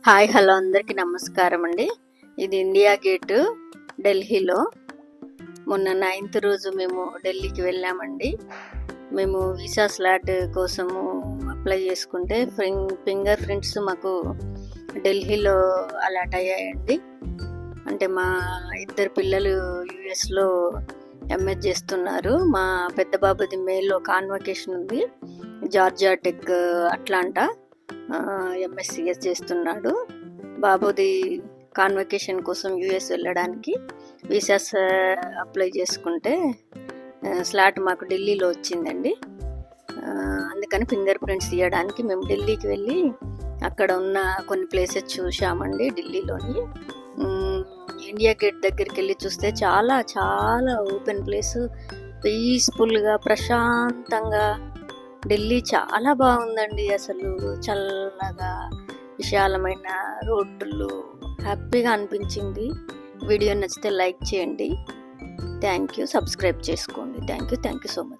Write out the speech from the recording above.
Hi hello అందరికీ నమస్కారం అండి. ఇది ఇండియా గేటు ఢిల్లీలో. మొన్న 9th రోజు మేము ఢిల్లీకి వెళ్ళామండి. మేము వీసా స్లాట్ కోసము అప్లై చేసుకుంటే ఫింగర్ ప్రింట్స్ మాకు ఢిల్లీలో అలాట్ అయ్యాయండి. అంటే మా ఇద్దరు పిల్లలు యుఎస్లో ఎంఎస్ చేస్తున్నారు. మా పెద్ద బాబుది మేలో కాన్వకేషన్ ఉంది, జార్జియా టెక్ అట్లాంటా ఎంఎస్సిఎస్ చేస్తున్నాడు. బాబుది కాన్వకేషన్ కోసం యుఎస్ వెళ్ళడానికి వీసాస్ అప్లై చేసుకుంటే స్లాట్ మాకు ఢిల్లీలో వచ్చిందండి. అందుకని ఫింగర్ ప్రింట్స్ తీయడానికి మేము ఢిల్లీకి వెళ్ళి అక్కడ ఉన్న కొన్ని ప్లేసెస్ చూసామండి. ఢిల్లీలోని ఇండియా గేట్ దగ్గరికి వెళ్ళి చూస్తే చాలా చాలా ఓపెన్ ప్లేస్, పీస్ఫుల్గా ప్రశాంతంగా ఢిల్లీ చాలా బాగుందండి. అసలు చల్లగా విశాలమైన రోడ్లు, హ్యాపీగా అనిపించింది. వీడియో నచ్చితే లైక్ చేయండి. Thank you. సబ్స్క్రైబ్ చేసుకోండి. Thank you so much.